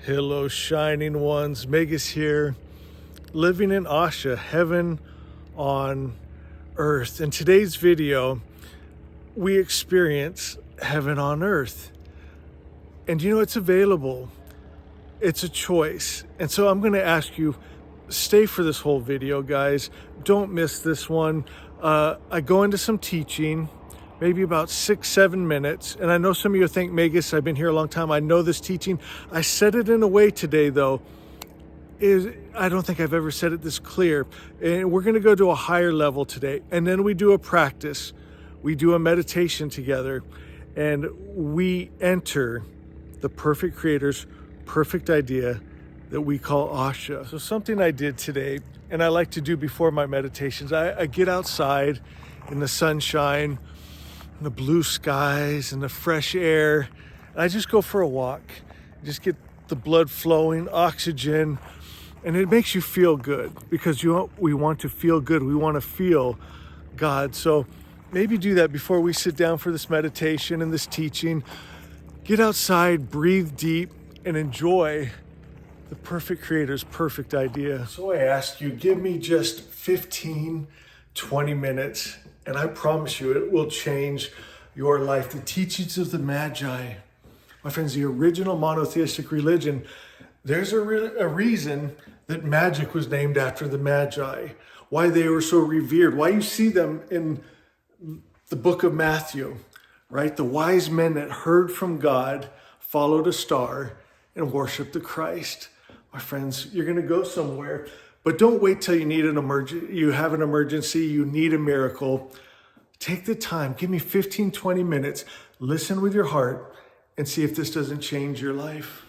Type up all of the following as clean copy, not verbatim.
Hello, shining ones. Megas here, living in Asha, heaven on earth. In today's video, we experience heaven on earth. And you know, it's available. It's a choice. And so I'm going to ask you, stay for this whole video, guys. Don't miss this one. I go into some teaching, maybe about 6-7 minutes. And I know some of you think, Megas, I've been here a long time. I know this teaching. I said it in a way today, though, I don't think I've ever said it this clear. And we're going to go to a higher level today. And then we do a practice. We do a meditation together. And we enter the perfect creator's perfect idea that we call Asha. So something I did today, and I like to do before my meditations, I get outside in the sunshine, the blue skies and the fresh air. And I just go for a walk, just get the blood flowing, oxygen, and it makes you feel good because we want to feel good. We want to feel God. So maybe do that before we sit down for this meditation and this teaching. Get outside, breathe deep, and enjoy the perfect creator's perfect idea. So I ask you, give me just 15, 20 minutes, and I promise you it will change your life. The teachings of the Magi, my friends, the original monotheistic religion, there's a reason that magic was named after the Magi, why they were so revered, why you see them in the book of Matthew, right? The wise men that heard from God, followed a star, and worshiped the Christ. My friends, you're going to go somewhere, but don't wait till you need you have an emergency, you need a miracle. Take the time, give me 15, 20 minutes, listen with your heart, and see if this doesn't change your life.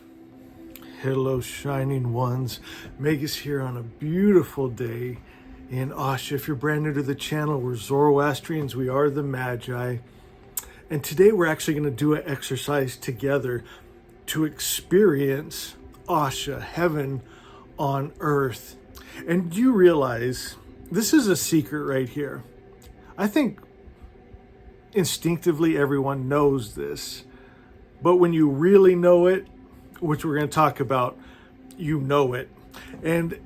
Hello, shining ones. Megas here on a beautiful day in Asha. If you're brand new to the channel, we're Zoroastrians, we are the Magi. And today we're actually going to do an exercise together to experience Asha, heaven on earth. And do you realize this is a secret right here? I think instinctively everyone knows this, but when you really know it, which we're going to talk about, you know it. And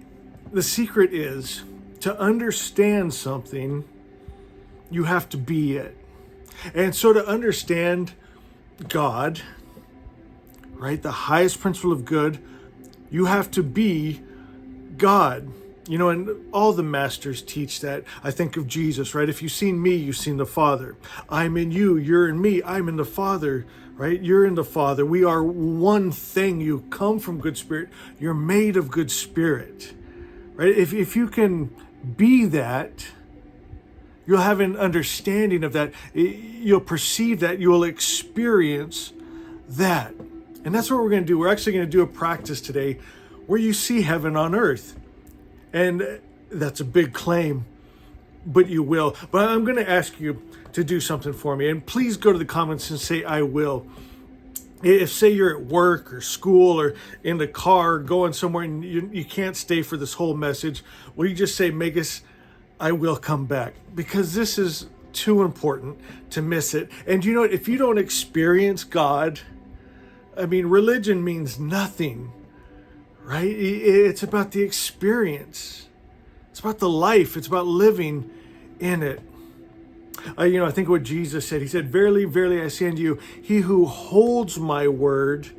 the secret is to understand something, you have to be it. And so to understand God, right, the highest principle of good, you have to be God. You know, and all the masters teach that. I think of Jesus, right? If you've seen me, you've seen the Father. I'm in you, you're in me, I'm in the Father, right? You're in the Father. We are one thing. You come from good spirit. You're made of good spirit, right? If you can be that, you'll have an understanding of that. You'll perceive that. You'll experience that. And that's what we're going to do. We're actually going to do a practice today where you see heaven on earth. And that's a big claim, but you will. But I'm going to ask you to do something for me. And please go to the comments and say, I will. If, say, you're at work or school or in the car going somewhere and you can't stay for this whole message, will you just say, Megas, I will come back? Because this is too important to miss it. And you know what? If you don't experience God, I mean, religion means nothing, right? It's about the experience. It's about the life. It's about living in it. I think what Jesus said. He said, verily, verily, I say unto you, he who holds my word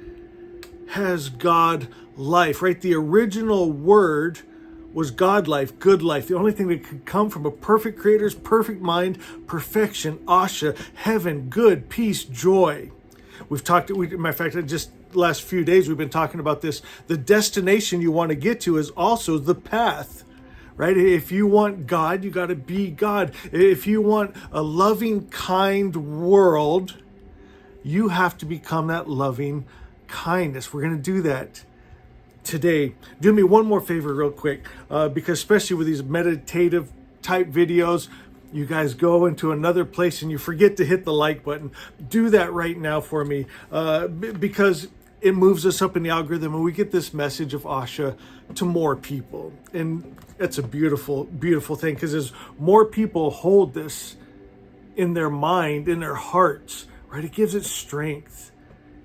has God life, right? The original word was God life, good life. The only thing that could come from a perfect creator's perfect mind, perfection, Asha, heaven, good, peace, joy. Matter of fact, just the last few days we've been talking about this. The destination you want to get to is also the path, right? If you want God, you got to be God. If you want a loving, kind world, you have to become that loving kindness. We're going to do that today. Do me one more favor real quick, because especially with these meditative type videos, you guys go into another place and you forget to hit the like button. Do that right now for me, because it moves us up in the algorithm and we get this message of Asha to more people. And that's a beautiful, beautiful thing, because as more people hold this in their mind, in their hearts, right, it gives it strength.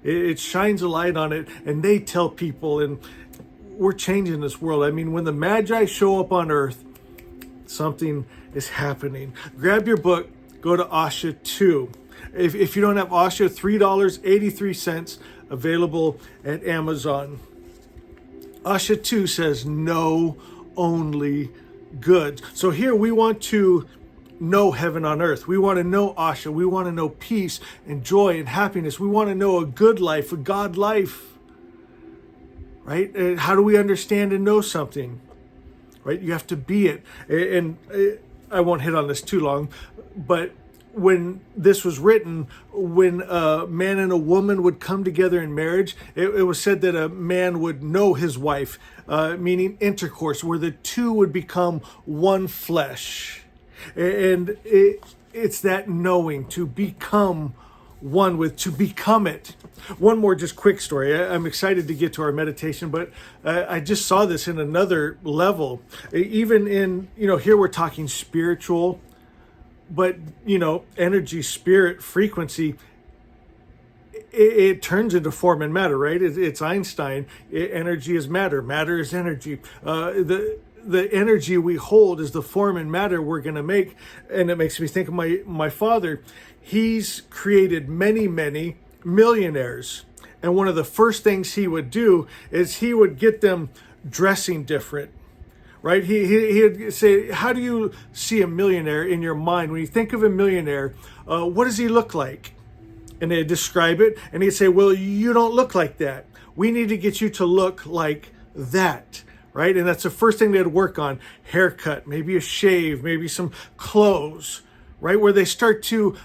It shines a light on it, and they tell people, and we're changing this world. I mean, when the Magi show up on earth, something is happening. Grab your book, go to Asha 2. If you don't have Asha, $3.83, available at Amazon. Asha 2 says, know only good. So here we want to know heaven on earth. We want to know Asha. We want to know peace and joy and happiness. We want to know a good life, a God life. Right? And how do we understand and know something? Right? You have to be it. And I won't hit on this too long, but when this was written, when a man and a woman would come together in marriage, it was said that a man would know his wife, meaning intercourse, where the two would become one flesh. And it's that knowing, to become one with, to become it. One more just quick story. I'm excited to get to our meditation, but I just saw this in another level. Even in, here we're talking spiritual, but, energy, spirit, frequency, it turns into form and matter, right? It's Einstein. Energy is matter. Matter is energy. The energy we hold is the form and matter we're going to make. And it makes me think of my father. He's created many, many millionaires. And one of the first things he would do is he would get them dressing different. Right? He'd say, how do you see a millionaire in your mind? When you think of a millionaire, what does he look like? And they'd describe it, and he'd say, well, you don't look like that. We need to get you to look like that, right? And that's the first thing they'd work on. Haircut, maybe a shave, maybe some clothes, right? Where they start to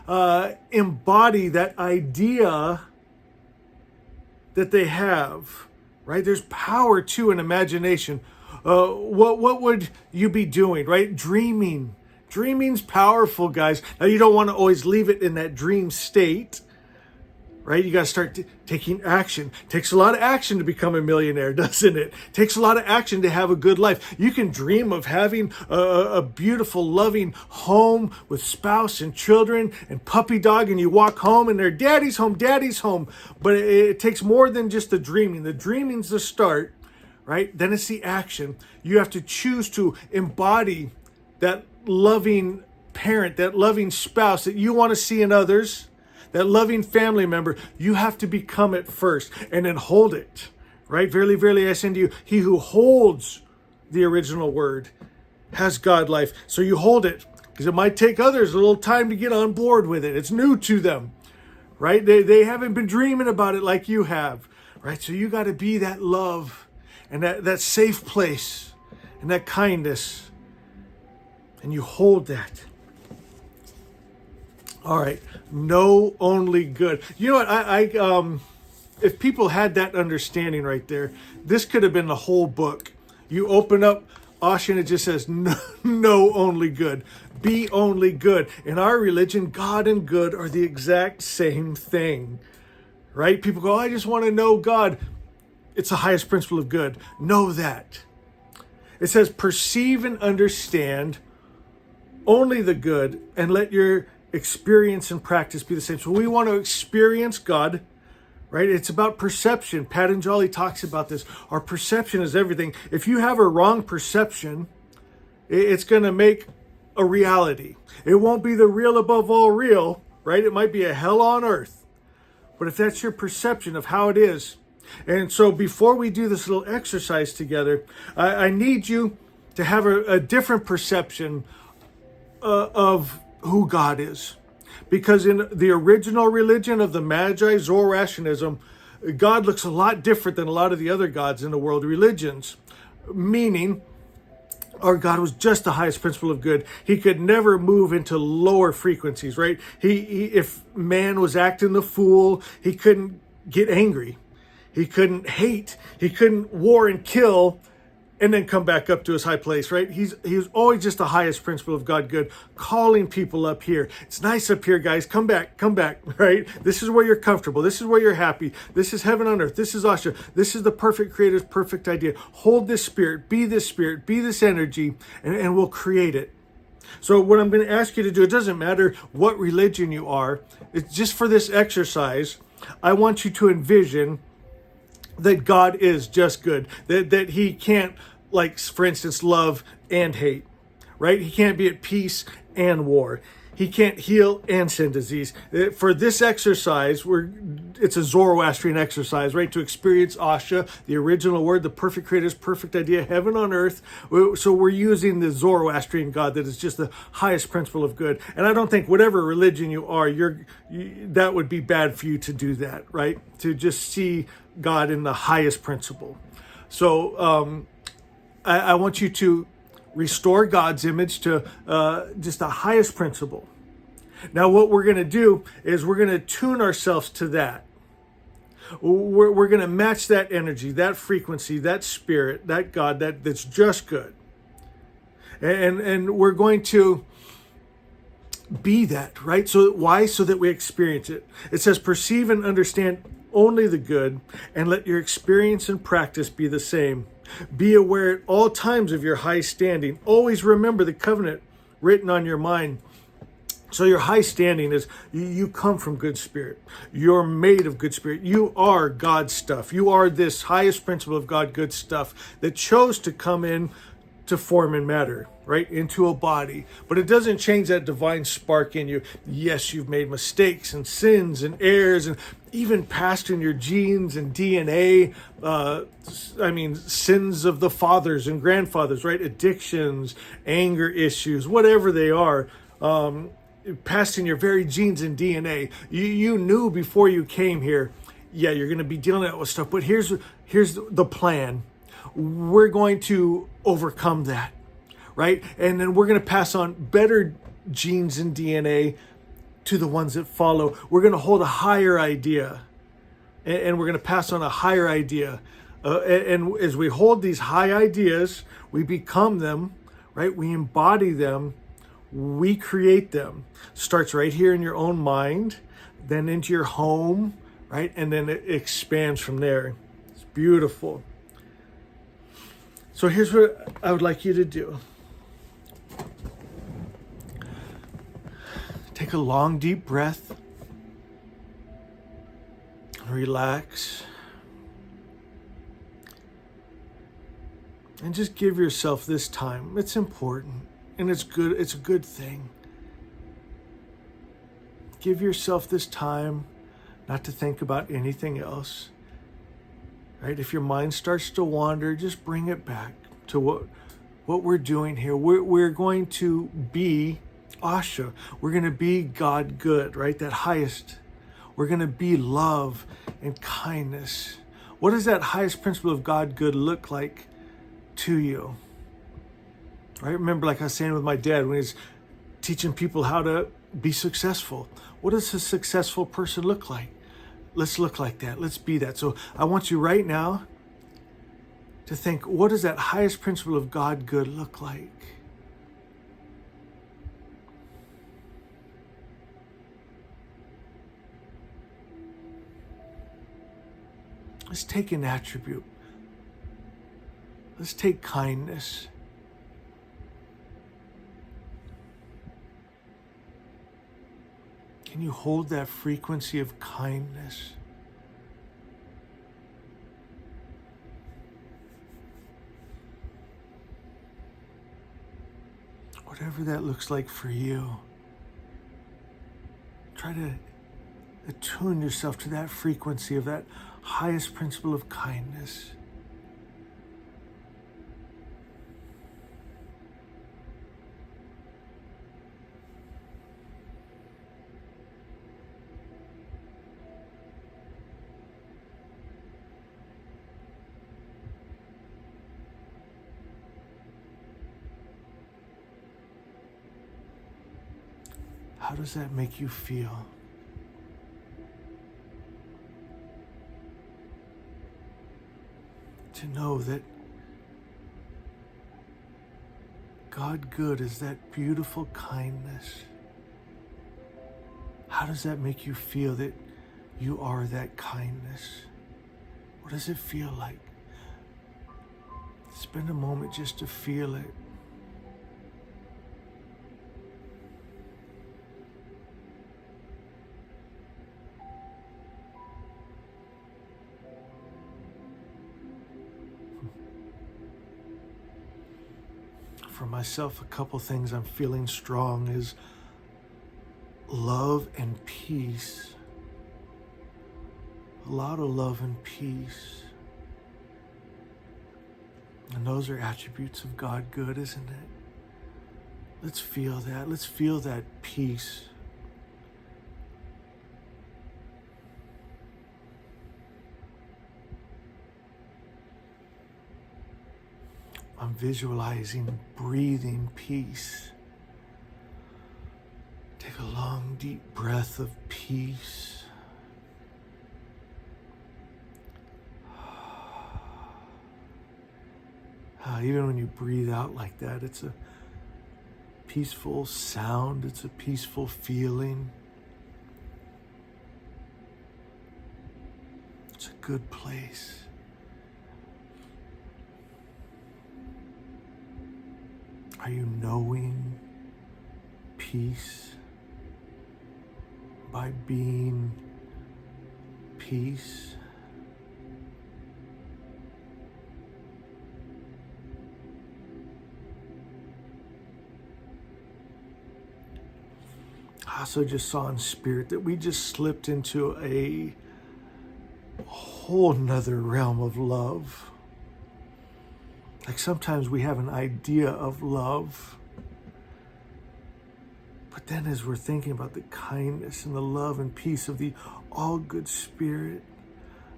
embody that idea that they have, right? There's power to an imagination. What would you be doing, right? Dreaming. Dreaming's powerful, guys. Now, you don't want to always leave it in that dream state, right? You got to start taking action. Takes a lot of action to become a millionaire, doesn't it? Takes a lot of action to have a good life. You can dream of having a beautiful, loving home with spouse and children and puppy dog, and you walk home and they're daddy's home, daddy's home. But it takes more than just the dreaming. The dreaming's the start. Right? Then it's the action. You have to choose to embody that loving parent, that loving spouse that you want to see in others, that loving family member. You have to become it first and then hold it. Right? Verily, verily, I say unto you, he who holds the original word has God life. So you hold it, because it might take others a little time to get on board with it. It's new to them. Right? They haven't been dreaming about it like you have. Right? So you got to be that love and that safe place and that kindness. And you hold that. All right. Know only good. You know what? I if people had that understanding right there, this could have been the whole book. You open up Asha and it just says, know only good. Be only good. In our religion, God and good are the exact same thing. Right? People go, I just want to know God. It's the highest principle of good. Know that. It says, perceive and understand only the good, and let your experience and practice be the same. So we want to experience God, right? It's about perception. Patanjali talks about this. Our perception is everything. If you have a wrong perception, it's going to make a reality. It won't be the real above all real, right? It might be a hell on earth. But if that's your perception of how it is, and so before we do this little exercise together, I need you to have a different perception of who God is. Because in the original religion of the Magi, Zoroastrianism, God looks a lot different than a lot of the other gods in the world religions. Meaning, our God was just the highest principle of good. He could never move into lower frequencies, right? He if man was acting the fool, he couldn't get angry. He couldn't hate. He couldn't war and kill and then come back up to his high place, right? He was always just the highest principle of God good, calling people up here. It's nice up here, guys. Come back, right? This is where you're comfortable. This is where you're happy. This is heaven on earth. This is Asha. This is the perfect creator's perfect idea. Hold this spirit, be this energy, and we'll create it. So what I'm going to ask you to do, it doesn't matter what religion you are, it's just for this exercise. I want you to envision that God is just good, that he can't, like, for instance, love and hate, right? He can't be at peace and war. He can't heal and send disease. For this exercise, it's a Zoroastrian exercise, right? To experience Asha, the original word, the perfect creator's perfect idea, heaven on earth. So we're using the Zoroastrian God that is just the highest principle of good. And I don't think whatever religion you are, that would be bad for you to do that, right? To just see God in the highest principle. So I want you to restore God's image to just the highest principle. Now, what we're going to do is we're going to tune ourselves to that. We're going to match that energy, that frequency, that spirit, that God that's just good. And we're going to be that, right? So why? So that we experience it. It says, perceive and understand only the good, and let your experience and practice be the same. Be aware at all times of your high standing. Always remember the covenant written on your mind. So your high standing is you come from good spirit. You're made of good spirit. You are God's stuff. You are this highest principle of God, good stuff, that chose to come in to form and matter, right? Into a body. But it doesn't change that divine spark in you. Yes, you've made mistakes and sins and errors and even passed in your genes and DNA. Sins of the fathers and grandfathers, right? Addictions, anger issues, whatever they are. Passed in your very genes and DNA. You knew before you came here, yeah, you're going to be dealing with stuff. But here's the plan. We're going to overcome that, right? And then we're going to pass on better genes and DNA to the ones that follow. We're going to hold a higher idea, and we're going to pass on a higher idea. And as we hold these high ideas, we become them, right? We embody them. We create them. Starts right here in your own mind, then into your home, right? And then it expands from there. It's beautiful. So here's what I would like you to do. Take a long, deep breath. Relax. And just give yourself this time. It's important. And it's good. It's a good thing. Give yourself this time not to think about anything else. Right? If your mind starts to wander, just bring it back to what we're doing here. We're going to be Asha. We're going to be God good, right? That highest. We're going to be love and kindness. What does that highest principle of God good look like to you? I remember, like I was saying with my dad, when he's teaching people how to be successful. What does a successful person look like? Let's look like that. Let's be that. So I want you right now to think, what does that highest principle of God good look like? Let's take an attribute. Let's take kindness. Can you hold that frequency of kindness? Whatever that looks like for you, try to attune yourself to that frequency of that highest principle of kindness. How does that make you feel? To know that God good is that beautiful kindness. How does that make you feel that you are that kindness? What does it feel like? Spend a moment just to feel it. for myself, a couple things I'm feeling strong is love and peace. A lot of love and peace. And those are attributes of God good, isn't it? Let's feel that. Let's feel that peace. I'm visualizing breathing peace. Take a long, deep breath of peace. Even when you breathe out like that, it's a peaceful sound. It's a peaceful feeling. It's a good place. Are you knowing peace by being peace? I also just saw in spirit that we just slipped into a whole nother realm of love. Like sometimes we have an idea of love, but then as we're thinking about the kindness and the love and peace of the all good spirit,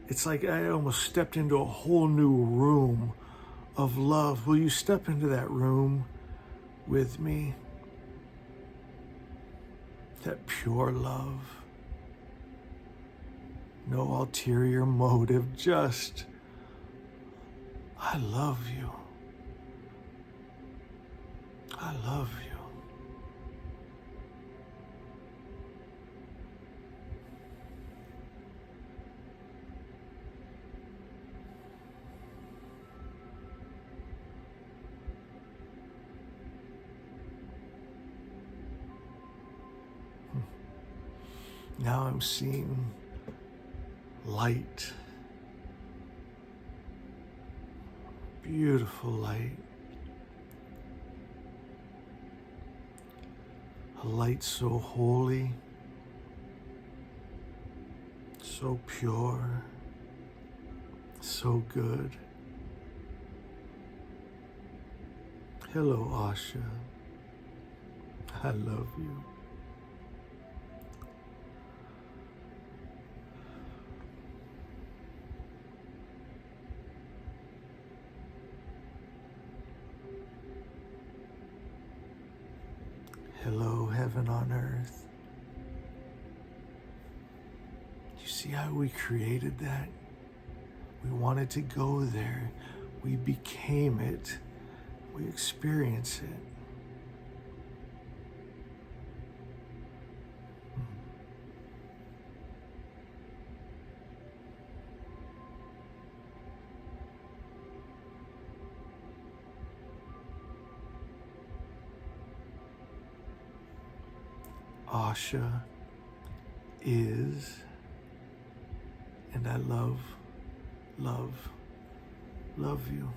it's like I almost stepped into a whole new room of love. Will you step into that room with me? That pure love. No ulterior motive, just I love you. I love you. Now I'm seeing light. Beautiful light. A light so holy, so pure, so good. Hello, Asha. I love you. Hello, heaven on earth. You see how we created that? We wanted to go there. We became it. We experience it. Asha is, and I love, love, love you.